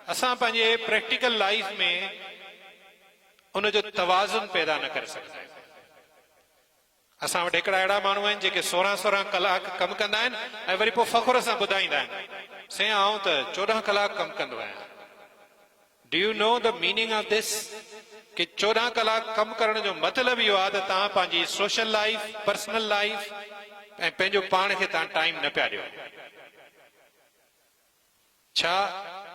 असां पंहिंजे practical life में उनजो तवाज़ुन पैदा न करे सघंदा आहियूं। असां वटि हिकिड़ा अहिड़ा माण्हू आहिनि जेके 16 कलाक कमु कंदा आहिनि ऐं वरी पोइ फ़ख़ुर सां ॿुधाईंदा आहिनि साईं आउं त 14 कलाक कमु कंदो आहियां। Do you know the meaning of this? कि 14 कलाक कमु करण जो मतिलबु इहो आहे त तव्हां पंहिंजी सोशल लाइफ, पर्सनल लाइफ ऐं पंहिंजो पाण खे तव्हां टाइम न पिया ॾियो। छा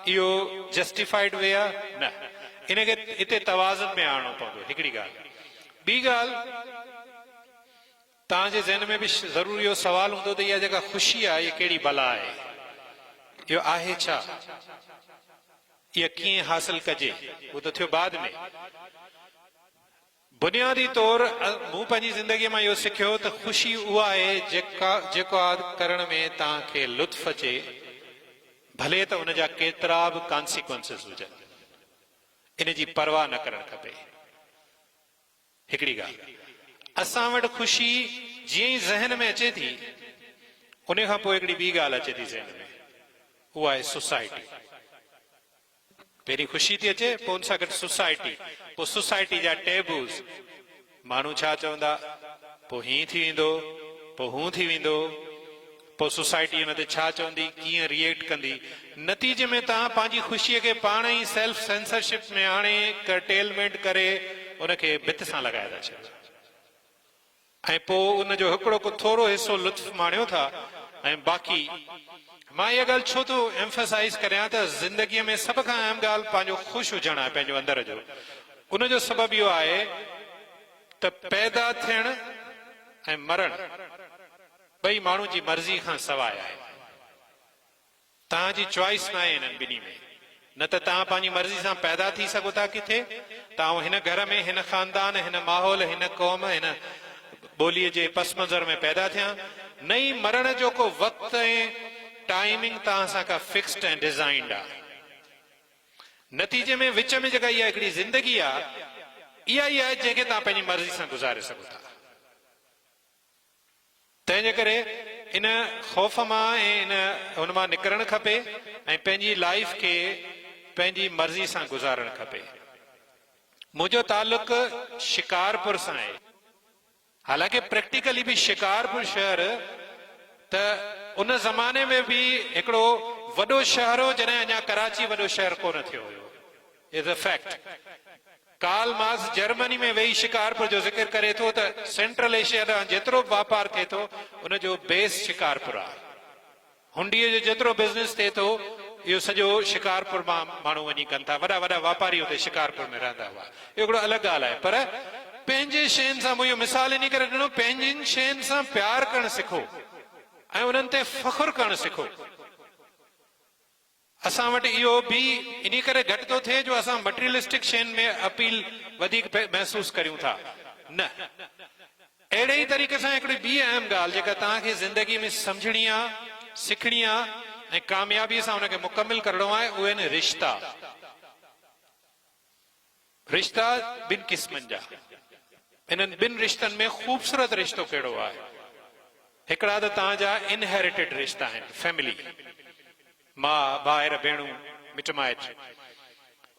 इहो जस्टिफाइड वे आहे? न, इनखे हिते तवाज़ुन में आणणो पवंदो। हिकिड़ी ॻाल्हि। ॿी ॻाल्हि, तव्हांजे ज़हन में बि ज़रूर इहो सवाल हूंदो त इहा जेका ख़ुशी आहे इहा कहिड़ी बला आहे, इहो आहे छा, इहा कीअं हासिल कजे? उहो त थियो बाद में। बुनियादी तौर मूं पंहिंजी ज़िंदगीअ मां इहो सिखियो त ख़ुशी उहा आहे जेको करण में तव्हांखे लुत्फ़ अचे, भले त उनजा केतिरा बि कॉन्सिक्वेंसिस हुजनि, इन जी परवाह न करणु खपे। हिकिड़ी ॻाल्हि, असां वटि ख़ुशी जीअं ई ज़हन में अचे थी, उन खां पोइ हिकिड़ी ॿी ॻाल्हि अचे थी ज़हन में, उहा आहे सोसाइटी। पहिरीं ख़ुशी थी अचे, पोइ उन सां गॾु सोसाइटी, पोइ सोसाइटी जा टेबूज़, माण्हू छा चवंदा, पोइ हीअं थी वेंदो, पोइ हूं थी वेंदो, पोइ सोसाइटी हुन ते छा चवंदी, कीअं रिएक्ट कंदी। नतीजे में तव्हां पंहिंजी ख़ुशीअ खे पाण ई सेल्फ सेंसरशिप में आणे कर्टेलमेंट करे उनखे भित सां लॻाए था छॾियो, ऐं पोइ उनजो हिकिड़ो को थोरो हिसो लुत्फ़ माणियो था ऐं बाक़ी। मां इहा ॻाल्हि छो थो एम्फसाइज़ करियां त ज़िंदगीअ में सभ खां अहम ॻाल्हि पंहिंजो ख़ुशि हुजणु आहे, पंहिंजो अंदर जो। उनजो सबबु इहो आहे त पैदा थियण ऐं मरण ॿई माण्हू जी मर्ज़ी खां सवाइ आहे। तव्हांजी चॉइस न आहे हिननि ॿिन्ही में। न त तव्हां पंहिंजी मर्ज़ी सां पैदा थी सघो था किथे, तव्हां हिन घर में, हिन ख़ानदान, हिन माहौल, हिन क़ौम, हिन ॿोलीअ जे पस मंज़र में पैदा थिया, न ई मरण जो को वक़्तु ऐं टाइमिंग तव्हां सां का फिक्स्ड ऐं डिज़ाइंड आहे। नतीजे में विच में जेका इहा हिकिड़ी ज़िंदगी आहे, इहा ई आहे जंहिंखे तव्हां पंहिंजी मर्ज़ी सां गुज़ारे सघो था। तंहिंजे करे इन ख़ौफ़ मां ऐं इन हुन मां निकिरणु खपे ऐं पंहिंजी लाइफ खे पंहिंजी मर्ज़ी सां गुज़ारणु खपे। मुंहिंजो ताल्लुक शिकारपुर सां आहे। हालांकि प्रैक्टिकली बि शिकारपुर शहर त उन ज़माने में बि हिकिड़ो वॾो शहर हो, जॾहिं अञा कराची वॾो शहर कोन थियो हुयो। Is a fact. Karl Marx Germany में वेही शिकारपुर जो ज़िक्र करे थो त सेंट्रल एशिया ॾांहुं जेतिरो वापार थिए थो उनजो बेस शिकारपुर आहे। हुंडीअ जो जेतिरो बिज़नेस थिए थो इहो सॼो शिकारपुर मां माण्हू वञी कनि था। वॾा वॾा वापारी हुते शिकारपुर में रहंदा हुआ। इहो हिकिड़ो अलॻि ॻाल्हि आहे। पर पंहिंजे शयुनि सां, मुंहिंजो मिसाल इन करे ॾिनो, पंहिंजियुनि शयुनि सां प्यार करणु सिखो ऐं उन्हनि ते फ़ख़ुरु करणु सिखो। असां वटि इहो बि इन करे घटि थो थिए जो असां मटीरियलिस्टिक शयुनि में अपील वधीक महसूसु करियूं था। न, अहिड़े ई तरीक़े सां हिकिड़ी ॿी अहम ॻाल्हि जेका तव्हांखे ज़िंदगी में सम्झणी आहे, सिखणी आहे ऐं कामयाबीअ सां हुनखे मुकमिल करणो आहे, उहे आहिनि रिश्ता। रिश्ता ॿिनि क़िस्मनि जा। इन्हनि ॿिनि रिश्तनि में ख़ूबसूरत रिश्तो कहिड़ो आहे? हिकिड़ा त तव्हांजा इनहेरिटेड रिश्ता आहिनि, फैमिली, माउ भाउर भेणूं मिट माइट।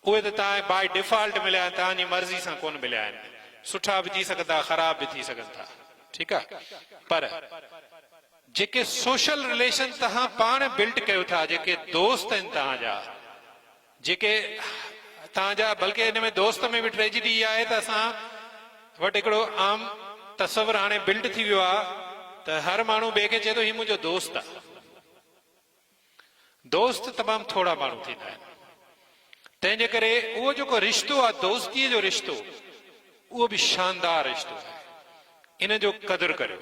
उहे त तव्हां बाय डिफॉल्ट मिलिया आहिनि, तव्हांजी मर्ज़ी सां कोन मिलिया आहिनि। सुठा बि थी सघनि था, ख़राब बि थी सघनि था, ठीकु आहे। पर जेके सोशल रिलेशन तव्हां पाण बिल्ट कयो था, जेके दोस्त आहिनि तव्हांजा, जेके तव्हांजा, बल्कि हिन में दोस्त में बि ट्रेजिडी इहा आहे त असां वटि हिकिड़ो आम तस्वुर हाणे बिल्ट थी वियो आहे त हर माण्हू ॿिए खे चए थो हीउ मुंहिंजो दोस्त आहे। दोस्त तमामु थोरा माण्हू थींदा आहिनि। तंहिंजे करे उहो जेको रिश्तो आहे, दोस्तीअ जो रिश्तो, उहो बि शानदार रिश्तो आहे। इन जो क़दुरु करियो।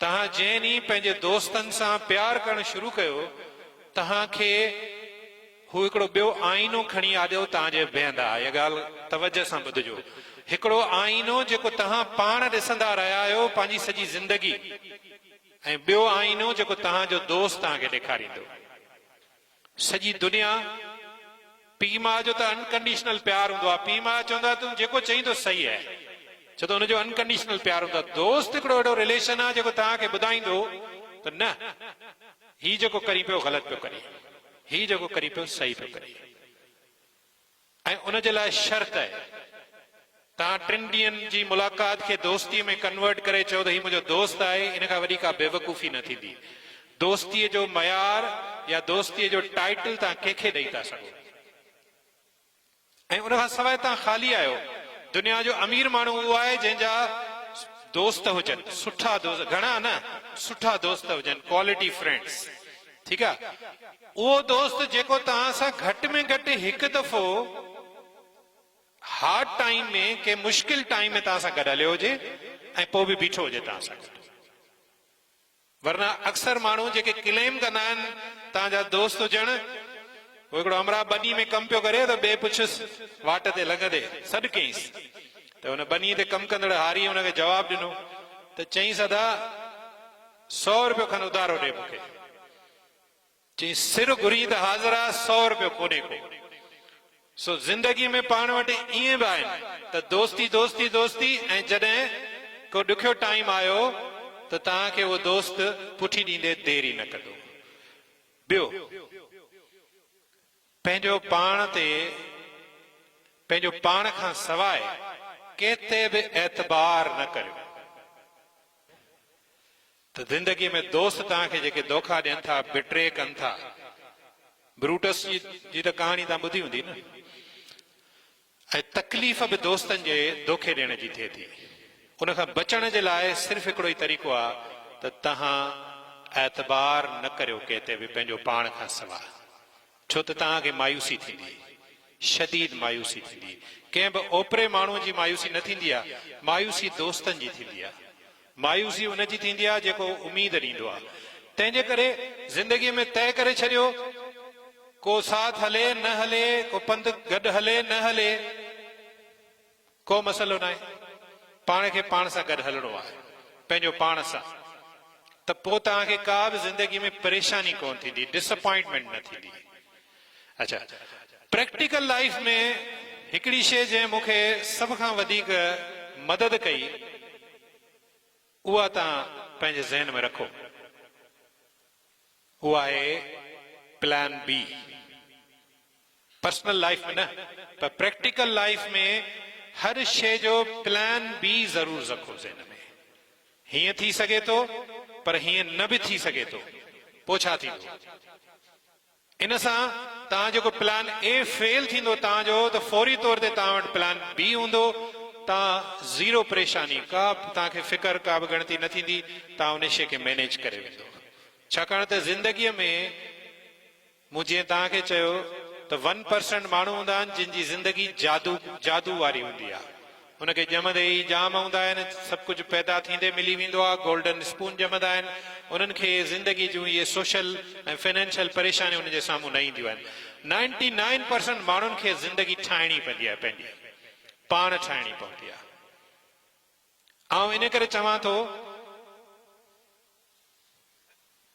तव्हां जंहिं ॾींहुं पंहिंजे दोस्तनि सां प्यार करणु शुरू कयो, तव्हांखे हू हिकिड़ो ॿियो आईनो खणी आॾियो तव्हांजे बीहंदा। इहा ॻाल्हि तवजह सां ॿुधिजो। हिकिड़ो आईनो जेको तव्हां पाण ॾिसंदा रहिया आहियो पंहिंजी सॼी ज़िंदगी, ऐं ॿियो आईनो जेको तव्हांजो दोस्त तव्हांखे ॾेखारींदो। सॼी दुनिया, पीउ माउ जो त अनकंडीशनल प्यार हूंदो आहे। पीउ माउ चवंदा तूं जेको चईं थो सही आहे, छो त हुनजो अनकंडीशनल प्यार हूंदो आहे। दोस्त हिकिड़ो अहिड़ो रिलेशन आहे जेको तव्हांखे ॿुधाईंदो त न, हीउ जेको करी पियो ग़लति पियो करे, हीउ जेको करी पियो सही पियो करे। ऐं उन जे लाइ शर्त आहे तव्हां 3 ॾींहंनि जी मुलाक़ात खे दोस्तीअ में कन्वर्ट करे चओ त हीउ मुंहिंजो दोस्त आहे, इन खां वॾी का बेवकूफ़ी न थींदी। दोस्तीअ जो मयार या दोस्तीअ जो टाइटल तव्हां कंहिंखे ॾेई था सघो। ऐं उन खां सवाइ तव्हां ख़ाली आहियो। दुनिया जो अमीर माण्हू उहो आहे जंहिंजा दोस्त हुजनि, सुठा दोस्त, घणा न, सुठा दोस्त हुजनि, क्वालिटी फ्रेंड्स। ठीकु आहे, उहो दोस्त जेको तव्हां सां घटि में घटि हिकु दफ़ो हार्ड टाइम में, के मुश्किल टाइम में तव्हां सां गॾु हलियो हुजे ऐं पोइ बि बीठो हुजे तव्हां सां गॾु। वरना अक्सर माण्हू जेके क्लेम कंदा आहिनि तव्हांजा दोस्त हुजण, उहो हिकिड़ो अमरा बनी में कमु पियो करे त ॿिए पुछुसि वाट ते लॻंदे सॾु कईंसि त हुन बनी ते कमु कंदड़ हारी हुनखे जवाबु ॾिनो त चईं सदा 100 रुपयो खनि उधारो ॾे मूंखे। चई सिर घुरी त हाज़िर आहे, 100 रुपयो कोन्हे को। सो ज़िंदगी में पाण वटि ईअं बि आहिनि त दोस्ती दोस्ती दोस्ती, ऐं जॾहिं को ॾुखियो टाइम आयो त तव्हांखे उहो दोस्त पुठी ॾींदे देरी न कंदो। ॿियो, पंहिंजो पाण ते, पंहिंजो पाण खां सवाइ कंहिं ते बि एतबार न करियो। त ज़िंदगी में दोस्त तव्हांखे जेके धोखा ॾियनि था, बिट्रे कनि था, ब्रूटस जी त कहाणी तव्हां ॿुधी हूंदी न। ऐं तकलीफ़ बि दोस्तनि जे धोखे ॾियण जी थिए थी। उन खां बचण जे लाइ सिर्फ़ु हिकिड़ो ई तरीक़ो आहे त तव्हां एतबार न करियो कंहिं ते बि, पंहिंजो पाण खां सवाइ। छो त तव्हांखे मायूसी थींदी, शदीद मायूसी थींदी। कंहिं बि ओपरे माण्हूअ जी मायूसी न थींदी आहे, मायूसी दोस्तनि जी थींदी आहे। मायूसी उनजी थींदी आहे जेको उमीद ॾींदो आहे। तंहिंजे करे ज़िंदगीअ में तय करे छॾियो, को साथ हले न हले, को पंध गॾु हले न हले, को मसइलो न आहे। पाण खे पाण सां गॾु हलणो आहे, पंहिंजो पाण सां। त पोइ तव्हांखे का बि ज़िंदगी में परेशानी कोन थींदी, डिसअपॉइंटमेंट न थींदी। अच्छा, प्रैक्टिकल लाइफ में हिकिड़ी शइ जंहिं मूंखे सभ खां वधीक मदद कई, उहा तव्हां पंहिंजे ज़हन में रखो, उहा आहे प्लान बी। पर्सनल लाइफ में न, पर प्रैक्टिकल लाइफ में हर शइ जो प्लान बी ज़रूर रखो ज़हन में। हीअं थी सघे थो, पर हीअं न बि थी सघे थो, पोइ छा थींदो? इन सां तव्हां जेको प्लान ए फेल थींदो तव्हांजो, त फौरी तौर ते तव्हां वटि प्लान बी हूंदो। तव्हां ज़ीरो परेशानी, का तव्हांखे फिकर, का बि गणती न थींदी, तव्हां उन शइ खे मैनेज करे वेंदो। छाकाणि त ज़िंदगीअ में मूं जीअं तव्हांखे चयो त 1% माण्हू हूंदा आहिनि जिन जी ज़िंदगी जादू वारी हूंदी आहे। उनखे ॼमंदे ई जाम हूंदा आहिनि, सभु कुझु पैदा थींदे मिली वेंदो आहे, गोल्डन स्पून ॼमंदा आहिनि। उन्हनि खे ज़िंदगी जूं इहे सोशल ऐं फाइनेंशियल परेशानियूं उनजे साम्हूं न ईंदियूं आहिनि। 99% माण्हुनि खे ज़िंदगी ठाहिणी पवंदी आहे, पंहिंजी पाण ठाहिणी पवंदी आहे। ऐं इन करे चवां थो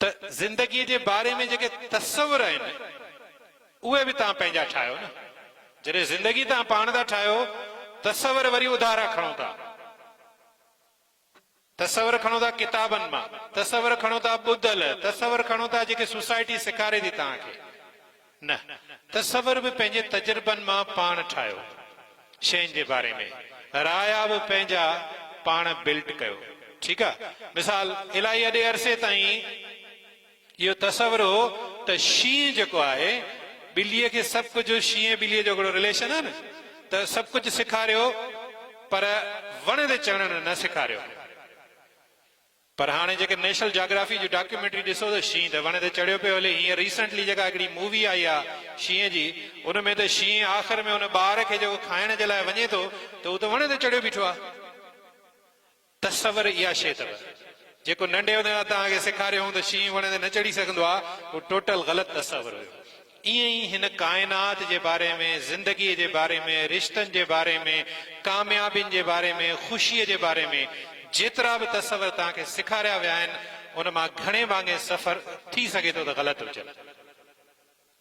त ज़िंदगीअ जे बारे में जेके तसवर आहिनि उहे बि तव्हां पंहिंजा ठाहियो न। जॾहिं ज़िंदगी तव्हां पाण था ठाहियो, तसवर वरी उधारा खणो था। तसवर खणो था किताबनि मां, तसवर खणो था ॿुधल, तसवर खणो था जेके सोसाइटी सेखारे थी तव्हांखे। न, तसवर बि पंहिंजे तजुर्बनि मां पाण ठाहियो, शयुनि जे बारे में राया बि पंहिंजा पाण बिल्ट कयो। ठीकु आहे, मिसाल इलाही अॾे अरसे ताईं इहो तसवर हो त शींहं जेको आहे, ॿिलीअ खे सभु कुझु, शींहं ॿिलीअ जो हिकिड़ो रिलेशन आहे न, त सभु कुझु सेखारियो, पर वण ते चढ़णु न सेखारियो। पर हाणे जेके नेशनल जियोग्राफी जी डॉक्यूमेंट्री ॾिसो त शींहं त वण ते चढ़ियो पियो हले। हीअं रिसेंटली जेका हिकिड़ी मूवी आई आहे शींहं जी, उनमें त शींहं आख़िर में हुन ॿार खे जेको खाइण जे लाइ वञे थो त उहो त वण ते चढ़ियो बीठो आहे। तसवर इहा शइ अथव, जेको नंढे हूंदे तव्हांखे सेखारियो त शींहं वण ते न चढ़ी सघंदो आहे, उहो टोटल ग़लति तसवर हुयो। ईअं ई हिन काइनात जे बारे में, ज़िंदगीअ जे बारे में, रिश्तनि जे बारे में, कामयाबियुनि जे बारे में, ख़ुशीअ जे बारे में जेतिरा बि तसवर तव्हांखे सेखारिया विया आहिनि, उन मां घणे भाङे सफ़र थी सघे थो त ग़लति हुजनि।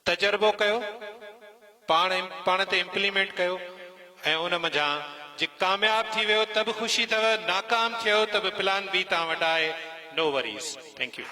तजुर्बो कयो, पाण ते इम्प्लीमेंट कयो, ऐं उन मंझां जे कामयाब थी वियो त बि ख़ुशी अथव, नाकाम थियो त बि प्लान बी तव्हां वटि आहे। नो वरीज़। Thank U.